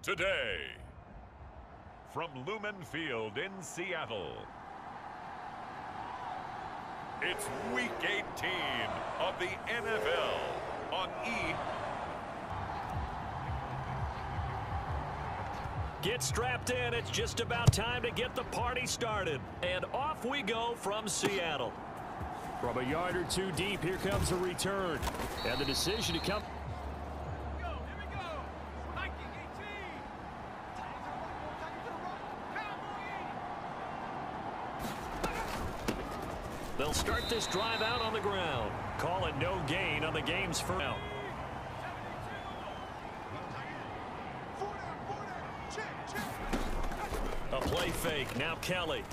today. From Lumen Field in Seattle, it's Week 18 of the NFL on E. Get strapped in. It's just about time to get the party started. And off we go from Seattle. From a yard or two deep, here comes a return. And the decision to come. They'll start this drive out on the ground. Call it no gain on the game's first down. A play fake. Now Kelly.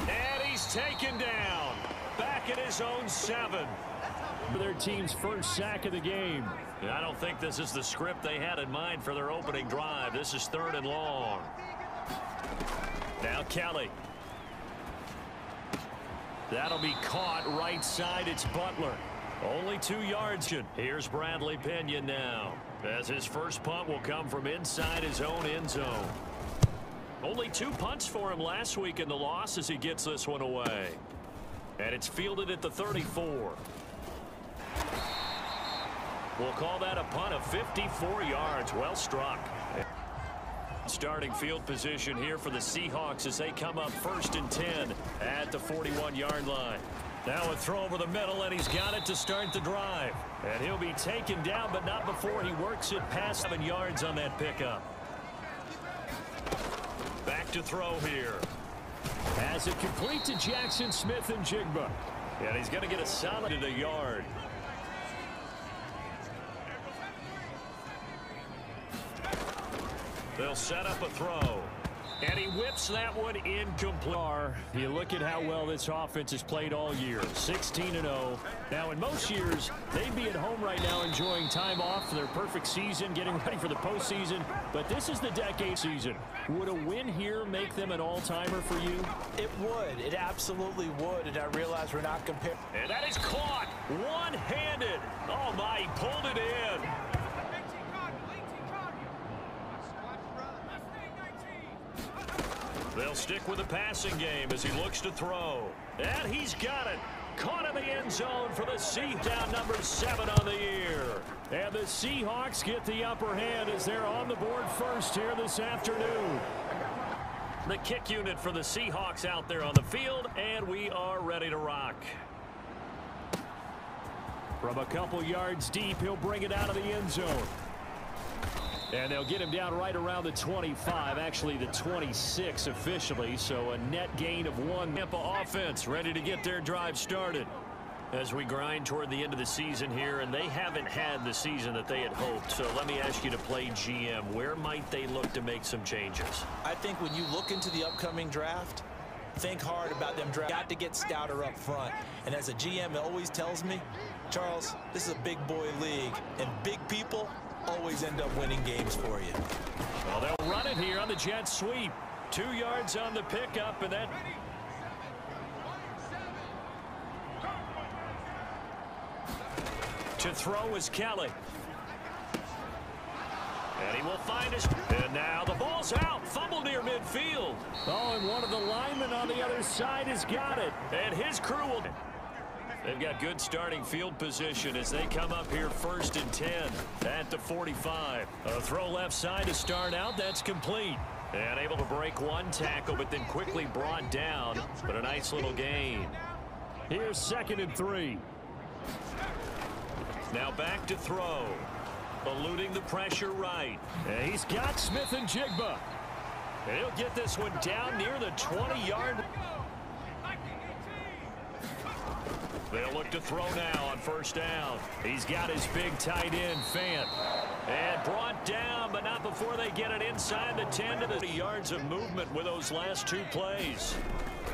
And he's taken down. Back at his own 7. Their team's first sack of the game. I don't think this is the script they had in mind for their opening drive. This is 3rd and long. Now Kelly. That'll be caught right side. It's Butler. Only 2 yards. Here's Bradley Pinion now, as his first punt will come from inside his own end zone. Only 2 punts for him last week in the loss as he gets this one away. And it's fielded at the 34. We'll call that a punt of 54 yards. Well struck. Starting field position here for the Seahawks as they come up 1st and 10 at the 41-yard line. Now a throw over the middle, and he's got it to start the drive. And he'll be taken down, but not before he works it past 7 yards on that pickup. Back to throw here. As it complete to Jackson Smith-Njigba. And he's going to get a solid at a yard. They'll set up a throw. And he whips that one incomplete. You look at how well this offense has played all year. 16-0. Now, in most years, they'd be at home right now enjoying time off for their perfect season, getting ready for the postseason. But this is the decade season. Would a win here make them an all-timer for you? It would. It absolutely would. And I realize we're not comparing. And that is caught one-handed. Oh, my, he pulled it in. They'll stick with the passing game as he looks to throw. And he's got it. Caught in the end zone for the Seahawks. Down number 7 on the year. And the Seahawks get the upper hand as they're on the board first here this afternoon. The kick unit for the Seahawks out there on the field, and we are ready to rock. From a couple yards deep, he'll bring it out of the end zone. And they'll get him down right around the 25, actually the 26 officially, so a net gain of 1. Tampa offense ready to get their drive started as we grind toward the end of the season here, and they haven't had the season that they had hoped. So let me ask you to play GM. Where might they look to make some changes? I think when you look into the upcoming draft, think hard about them draft. Got to get stouter up front. And as a GM, it always tells me, Charles, this is a big boy league, and big people always end up winning games for you. Well, they'll run it here on the jet sweep. 2 yards on the pickup, and that. To throw is Kelly. And he will find his. And now the ball's out. Fumble near midfield. Oh, and one of the linemen on the other side has got it. And his crew will. They've got good starting field position as they come up here 1st and 10 at the 45. A throw left side to start out. That's complete. And able to break 1 tackle, but then quickly brought down. But a nice little gain. Here's 2nd and 3. Now back to throw. Eluding the pressure right. And he's got Smith-Njigba. And he'll get this one down near the 20-yard. They'll look to throw now on 1st down. He's got his big tight end, Fant. And brought down, but not before they get it inside the 10 to the yards of movement with those last 2 plays.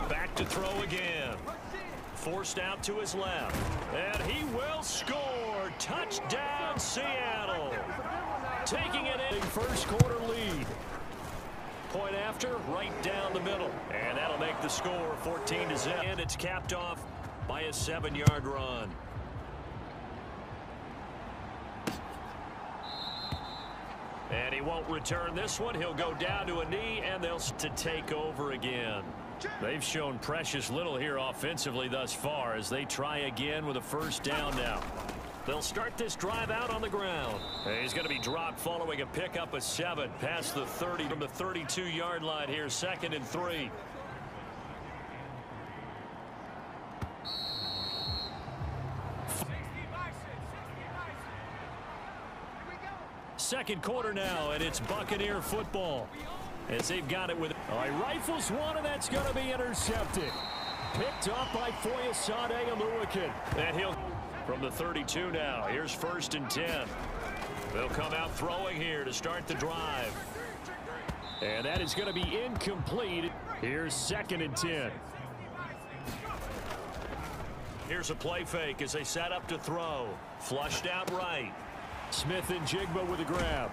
Back to throw again. Forced out to his left. And he will score. Touchdown, Seattle. Taking it in. First quarter lead. Point after, right down the middle. And that'll make the score 14-0. And it's capped off by a 7-yard run. won't return this one. He'll go down to a knee, and they'll to take over again. They've shown precious little here offensively thus far as they try again with a first down now. They'll start this drive out on the ground. He's going to be dropped following a pickup of 7 past the 30 from the 32-yard line here, 2nd and 3. Second quarter now, and it's Buccaneer football. As they've got it with... All right, rifles one, and that's going to be intercepted. Picked up by Thelonelycasaultygaming. And he'll... From the 32 now, here's 1st and 10. They'll come out throwing here to start the drive. And that is going to be incomplete. Here's 2nd and 10. Here's a play fake as they set up to throw. Flushed out right. Smith and Jigba with a grab.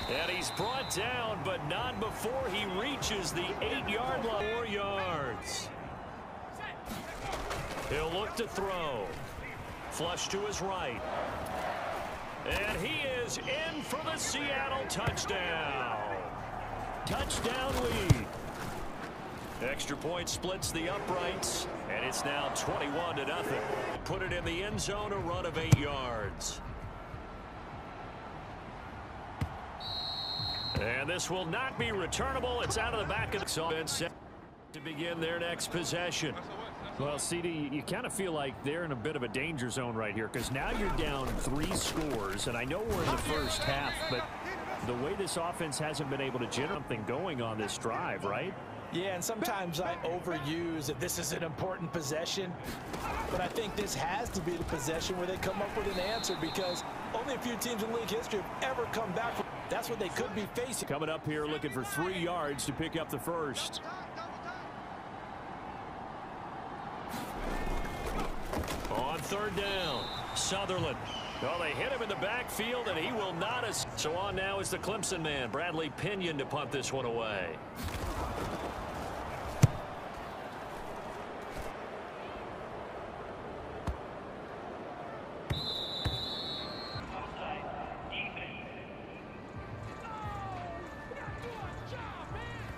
And he's brought down, but not before he reaches the 8-yard line. 4 yards. He'll look to throw. Flush to his right. And he is in for the Seattle touchdown. Touchdown lead. Extra point splits the uprights, and it's now 21-0. Put it in the end zone, a run of 8 yards. And this will not be returnable. It's out of the back of the offense to begin their next possession. Well, CD, you kind of feel like they're in a bit of a danger zone right here because now you're down 3 scores, and I know we're in the first half, but the way this offense hasn't been able to generate something going on this drive, right? Yeah, and sometimes I overuse that this is an important possession, but I think this has to be the possession where they come up with an answer because only a few teams in league history have ever come back from. That's what they could be facing. Coming up here looking for 3 yards to pick up the first. On 3rd down, Sutherland. Well, they hit him in the backfield, and he will not. So on now is the Clemson man, Bradley Pinion, to punt this one away.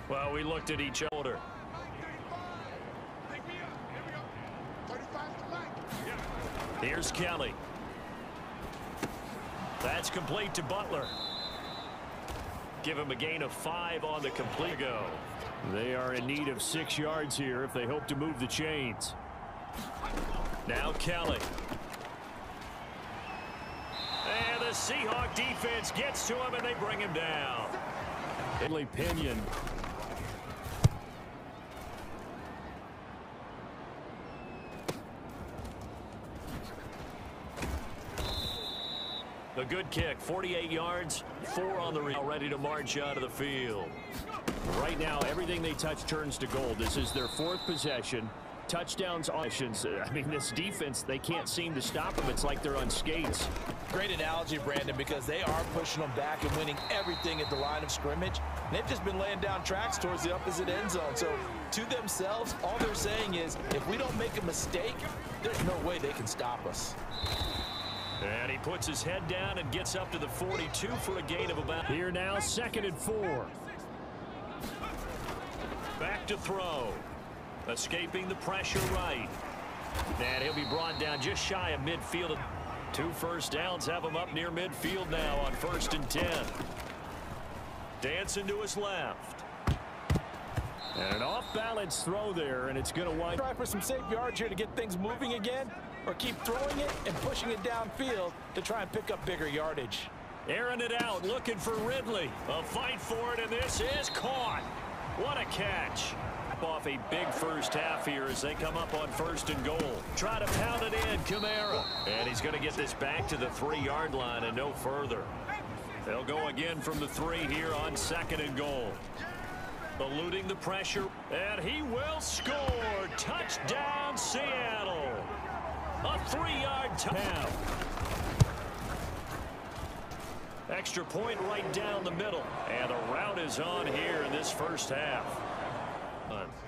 Well, we looked at each other. Here's Kelly. That's complete to Butler. Give him a gain of 5 on the complete go. They are in need of 6 yards here if they hope to move the chains. Now Kelly. And the Seahawk defense gets to him, and they bring him down. Bradley Pinion. A good kick, 48 yards, 4 on the reel, ready to march out of the field. Right now, everything they touch turns to gold. This is their 4th possession. Touchdowns, options. I mean, this defense, they can't seem to stop them. It's like they're on skates. Great analogy, Brandon, because they are pushing them back and winning everything at the line of scrimmage. And they've just been laying down tracks towards the opposite end zone. So to themselves, all they're saying is, if we don't make a mistake, there's no way they can stop us. And he puts his head down and gets up to the 42 for a gain of about. Here now, 2nd and 4. Back to throw. Escaping the pressure right. And he'll be brought down just shy of midfield. 2 first downs have him up near midfield now on 1st and 10. Dancing to his left. And an off-balance throw there, and it's going to wind. Try for some safe yards here to get things moving again, or keep throwing it and pushing it downfield to try and pick up bigger yardage. Airing it out, looking for Ridley. A fight for it, and this is caught. What a catch. Off a big first half here as they come up on 1st and goal. Try to pound it in, Kamara. And he's going to get this back to the 3-yard line and no further. They'll go again from the 3 here on 2nd and goal. Eluding the pressure, and he will score. Touchdown, Seattle. A 3-yard touchdown. Extra point right down the middle. And the route is on here in this first half.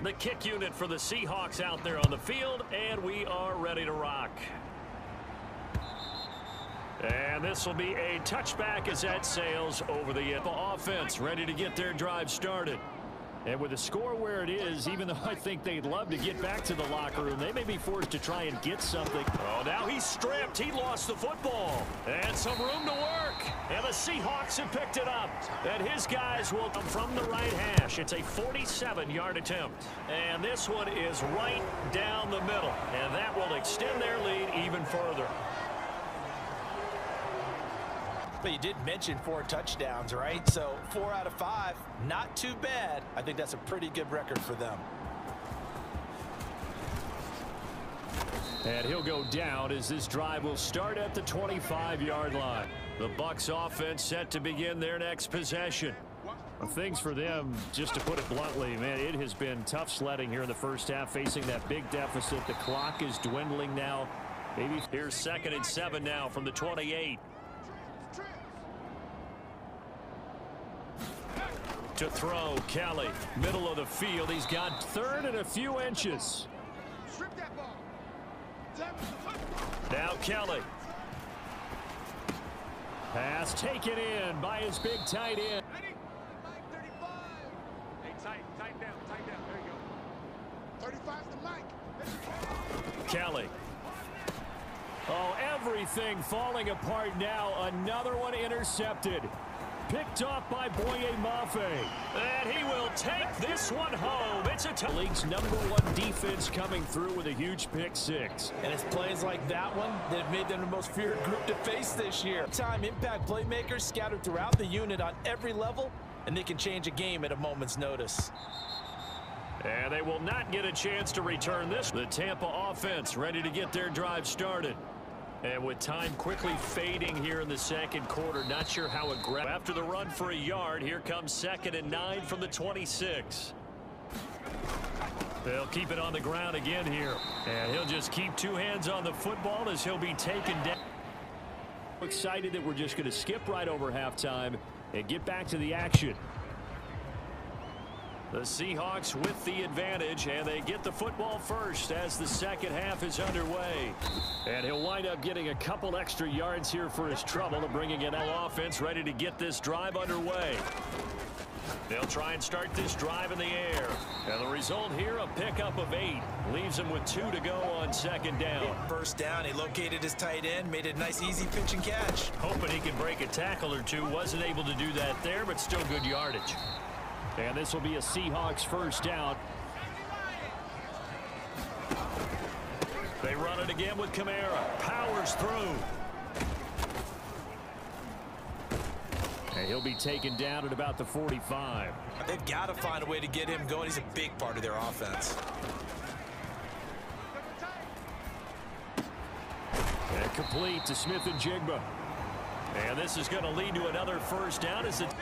The kick unit for the Seahawks out there on the field, and we are ready to rock. And this will be a touchback as that sails over the offense, ready to get their drive started. And with the score where it is, even though I think they'd love to get back to the locker room, they may be forced to try and get something. Oh, now he's stripped. He lost the football. And some room to work. And the Seahawks have picked it up. And his guys will come from the right hash. It's a 47-yard attempt. And this one is right down the middle. And that will extend their lead even further. But you did mention 4 touchdowns, right? So 4 out of 5, not too bad. I think that's a pretty good record for them. And he'll go down as this drive will start at the 25-yard line. The Bucs offense set to begin their next possession. Things for them, just to put it bluntly, man, it has been tough sledding here in the first half, facing that big deficit. The clock is dwindling now. Maybe here's 2nd and 7 now from the 28. To throw, Kelly, middle of the field. He's got 3rd and a few inches. Now Kelly. Pass taken in by his big tight end. Tight down. There you go. 35's the mic. Kelly. Oh, everything falling apart now. Another one intercepted. Picked off by Boye Mafe. And he will take this one home. It's a league's #1 defense coming through with a huge pick 6. And it's plays like that one that have made them the most feared group to face this year. Time impact playmakers scattered throughout the unit on every level, and they can change a game at a moment's notice. And they will not get a chance to return this. The Tampa offense ready to get their drive started. And with time quickly fading here in the second quarter, not sure how aggressive. After the run for a yard, here comes 2nd and 9 from the 26. They'll keep it on the ground again here. And he'll just keep 2 hands on the football as he'll be taken down. Excited that we're just going to skip right over halftime and get back to the action. The Seahawks with the advantage, and they get the football first as the second half is underway. And he'll wind up getting a couple extra yards here for his trouble, to bringing an offense ready to get this drive underway. They'll try and start this drive in the air. And the result here, a pickup of 8. Leaves him with 2 to go on 2nd down. First down, he located his tight end, made it a nice easy pitch and catch. Hoping he can break a tackle or two. Wasn't able to do that there, but still good yardage. And this will be a Seahawks first down. They run it again with Kamara. Powers through. And he'll be taken down at about the 45. They've got to find a way to get him going. He's a big part of their offense. And complete to Smith and Jigba. And this is going to lead to another first down as it.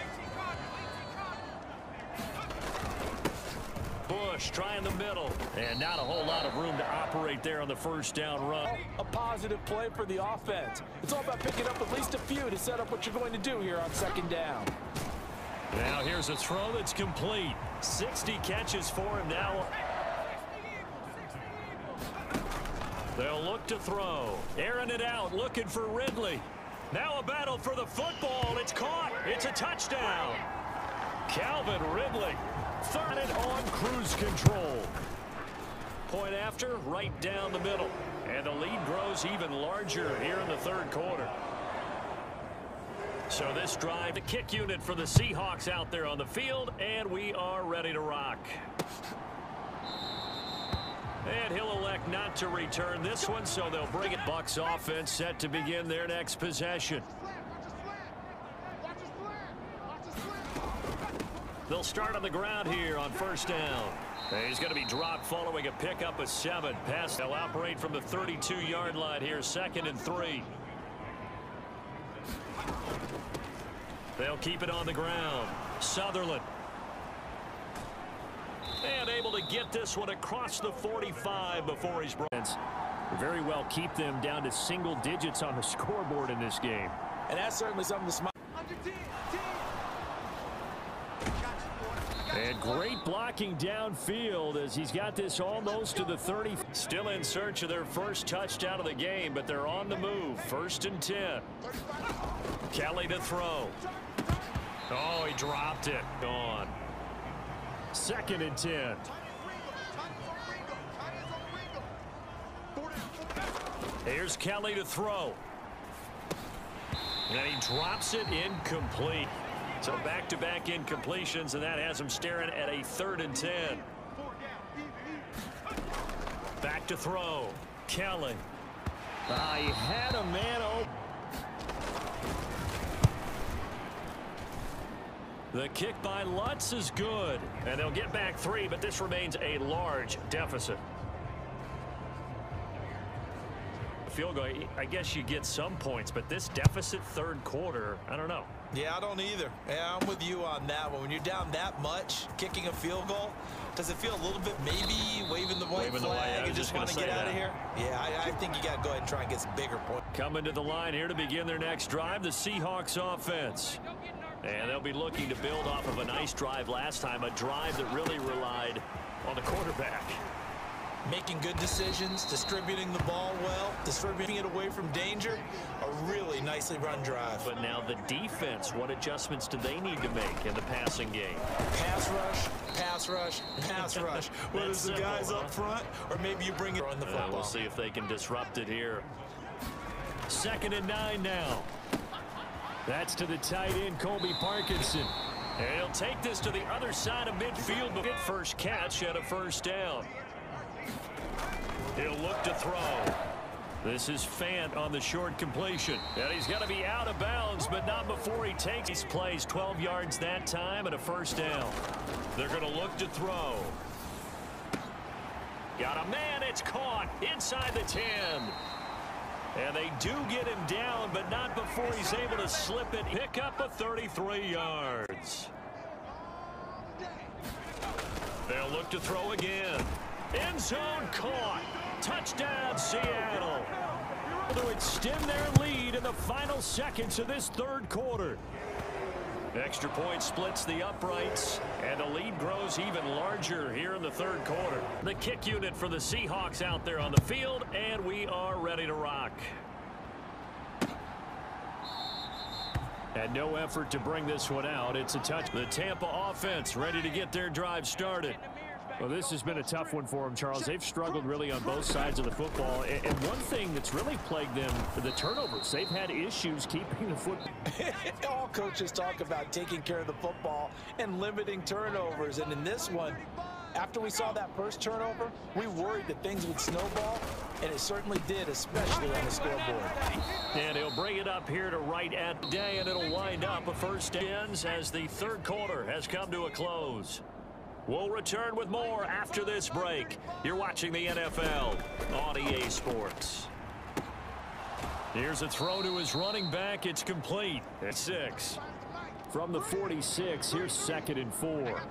Bush trying the middle, and not a whole lot of room to operate there on the first down run. A positive play for the offense. It's all about picking up at least a few to set up what you're going to do here on 2nd down. Now here's a throw that's complete. 60 catches for him now. They'll look to throw. Airing it out, looking for Ridley. Now a battle for the football. It's caught. It's a touchdown. Calvin Ridley. 3rd and on cruise control. Point after, right down the middle. And the lead grows even larger here in the 3rd quarter. So this drive, the kick unit for the Seahawks out there on the field, and we are ready to rock. And he'll elect not to return this one, so they'll bring it. Bucs offense set to begin their next possession. They'll start on the ground here on first down. And he's going to be dropped following a pickup of 7. Pass. They'll operate from the 32-yard line here, 2nd and 3. They'll keep it on the ground. Sutherland. And able to get this one across the 45 before he's brought. Very well keep them down to single digits on the scoreboard in this game. And that's certainly something to smile. And great blocking downfield as he's got this almost to the 30. Still in search of their first touchdown of the game, but they're on the move. 1st and 10. Kelly to throw. Oh, he dropped it. Gone. 2nd and 10. Here's Kelly to throw. And he drops it incomplete. So back-to-back incompletions, and that has him staring at a 3rd and 10. Back to throw. Kelly. He had a man open. The kick by Lutz is good. And they'll get back 3, but this remains a large deficit. Field goal, I guess you get some points, but this deficit 3rd quarter, I don't know. Yeah, I don't either. Yeah, I'm with you on that one. When you're down that much, kicking a field goal, does it feel a little bit maybe waving the white flag and just want to get out of here? Yeah, I think you got to go ahead and try and get some bigger points. Coming to the line here to begin their next drive, the Seahawks offense. And they'll be looking to build off of a nice drive last time, a drive that really relied on the quarterback. Making good decisions, distributing the ball well, distributing it away from danger. A really nicely run drive. But now the defense, what adjustments do they need to make in the passing game? Pass rush, pass rush, pass rush. Whether it's the guys up front or maybe you bring it on the football. We'll see if they can disrupt it here. 2nd and 9 now. That's to the tight end, Colby Parkinson. And he'll take this to the other side of midfield, but first catch at a 1st down. He'll look to throw. This is Fant on the short completion. And he's going to be out of bounds, but not before he takes his plays. 12 yards that time and a 1st down. They're going to look to throw. Got a man. It's caught inside the 10. And they do get him down, but not before he's able to slip it. Pick up a 33 yards. They'll look to throw again. End zone caught. Touchdown, Seattle. To extend their lead in the final seconds of this 3rd quarter. Extra point splits the uprights, and the lead grows even larger here in the 3rd quarter. The kick unit for the Seahawks out there on the field, and we are ready to rock. And no effort to bring this one out. It's a touch. The Tampa offense ready to get their drive started. Well, this has been a tough one for them, Charles. They've struggled really on both sides of the football. And one thing that's really plagued them, the turnovers. They've had issues keeping the football. All coaches talk about taking care of the football and limiting turnovers. And in this one, after we saw that first turnover, we worried that things would snowball. And it certainly did, especially on the scoreboard. And he'll bring it up here to right at the day, and it'll wind up a 1st down as the 3rd quarter has come to a close. We'll return with more after this break. You're watching the NFL on EA Sports. Here's a throw to his running back. It's complete at 6. From the 46, here's 2nd and 4.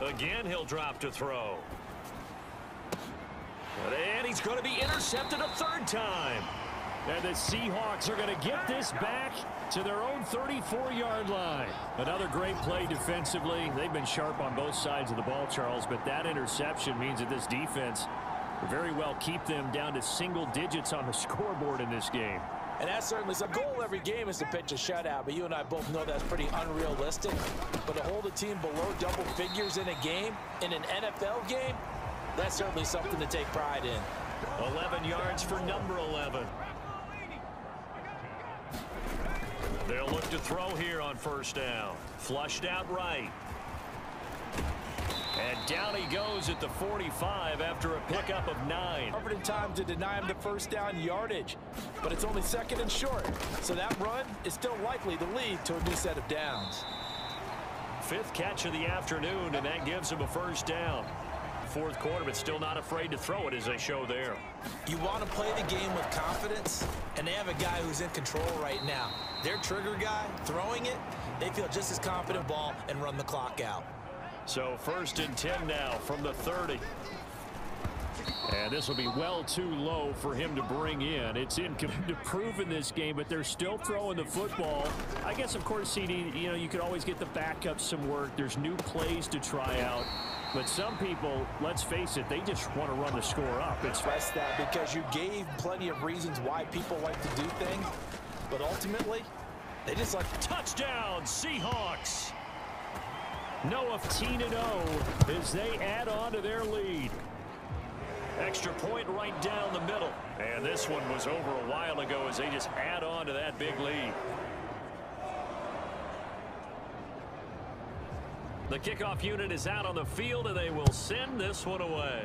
Again, he'll drop to throw. And he's going to be intercepted a 3rd time. And the Seahawks are going to get this back to their own 34-yard line. Another great play defensively. They've been sharp on both sides of the ball, Charles, but that interception means that this defense will very well keep them down to single digits on the scoreboard in this game. And that's certainly a goal every game is to pitch a shutout, but you and I both know that's pretty unrealistic. But to hold a team below double figures in a game, in an NFL game, that's certainly something to take pride in. 11 yards for number 11. They'll look to throw here on 1st down. Flushed out right. And down he goes at the 45 after a pickup of 9. Covered in time to deny him the 1st down yardage. But it's only 2nd and short. So that run is still likely to lead to a new set of downs. 5th catch of the afternoon, and that gives him a 1st down. 4th quarter, but still not afraid to throw it as they show there. You want to play the game with confidence, and they have a guy who's in control right now. Their trigger guy, throwing it, they feel just as confident ball and run the clock out. So 1st and 10 now from the 30. And this will be well too low for him to bring in. It's incomplete to prove in this game, but they're still throwing the football. I guess, of course, CD, you know, you could always get the backup some work. There's new plays to try out. But some people, let's face it, they just want to run the score up. It's that because you gave plenty of reasons why people like to do things, but ultimately, they just like touchdown, Seahawks. Noah 15-0 as they add on to their lead. Extra point right down the middle. And this one was over a while ago as they just add on to that big lead. The kickoff unit is out on the field, and they will send this one away.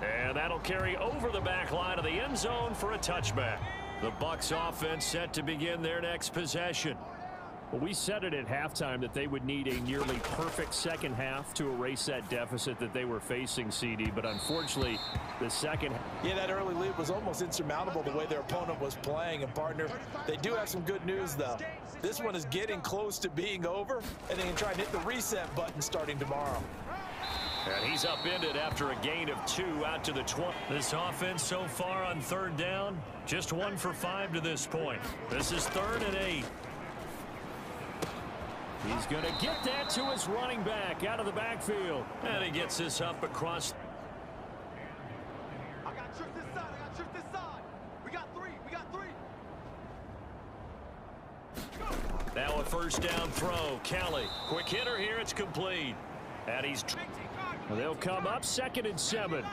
And that'll carry over the back line of the end zone for a touchback. The Bucs offense set to begin their next possession. Well, we said it at halftime that they would need a nearly perfect second half to erase that deficit that they were facing, CD. But unfortunately, the second. Yeah, that early lead was almost insurmountable the way their opponent was playing. And, partner, they do have some good news, though. This one is getting close to being over, and they can try and hit the reset button starting tomorrow. And he's upended after a gain of 2 out to the 20. This offense so far on third down, just 1 for 5 to this point. This is 3rd and 8. He's going to get that to his running back out of the backfield. And he gets this up across. I got trips this side. I got trips this side. We got 3. We got 3. Now a first down throw. Kelly. Quick hitter here. It's complete. And he's. They'll come up 2nd and 7.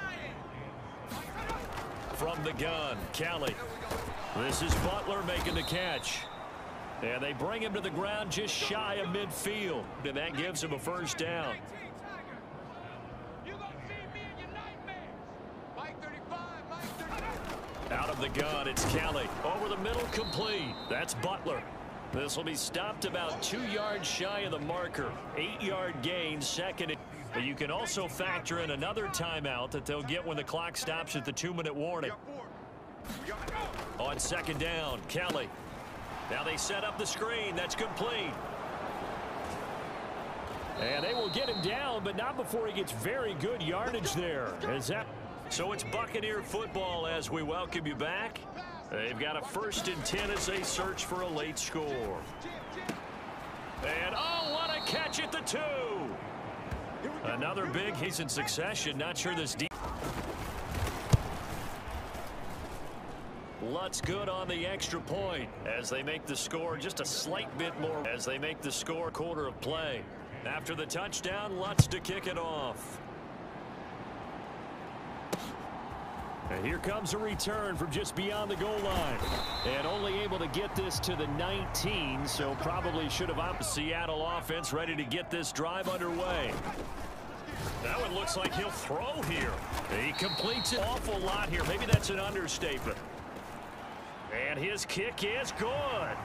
From the gun. Kelly. This is Butler making the catch. And they bring him to the ground just shy of midfield. And that gives him a first down. Out of the gun, it's Kelly. Over the middle, complete. That's Butler. This will be stopped about 2 yards shy of the marker. 8-yard gain, 2nd. But you can also factor in another timeout that they'll get when the clock stops at the 2-minute warning. On 2nd down, Kelly. Now they set up the screen. That's complete. And they will get him down, but not before he gets very good yardage there. So it's Buccaneer football as we welcome you back. They've got a 1st and 10 as they search for a late score. And, oh, what a catch at the 2. Another big. He's in succession. Not sure this deep. Lutz good on the extra point as they make the score just a slight bit more as they make the score quarter of play. After the touchdown, Lutz to kick it off. And here comes a return from just beyond the goal line. And only able to get this to the 19, so probably should have upped the Seattle offense ready to get this drive underway. That one looks like he'll throw here. He completes an awful lot here. Maybe that's an understatement. And his kick is good.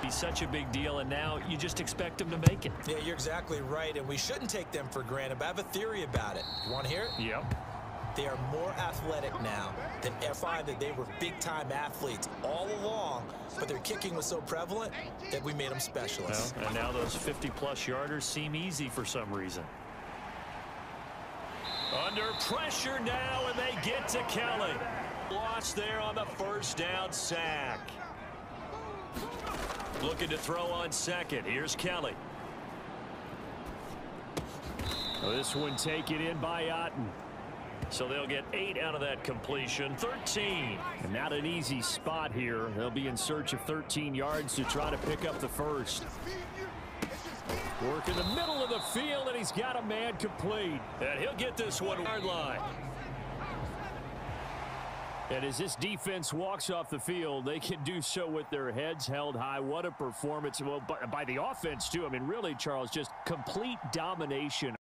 He's such a big deal, and now you just expect him to make it. Yeah, you're exactly right, and we shouldn't take them for granted, but I have a theory about it. You want to hear it? Yep. They are more athletic now than ever. Find that they were big-time athletes all along, but their kicking was so prevalent that we made them specialists. Well, and now those 50-plus yarders seem easy for some reason. Under pressure now, and they get to Kelly. Lost there on the first down sack. Looking to throw on 2nd. Here's Kelly. This one taken in by Otten. So they'll get 8 out of that completion. 13. And not an easy spot here. They'll be in search of 13 yards to try to pick up the first. Work in the middle of the field, and he's got a man complete. And he'll get this 1-yard line. And as this defense walks off the field, they can do so with their heads held high. What a performance. Well, by the offense, too. I mean, really, Charles, just complete domination.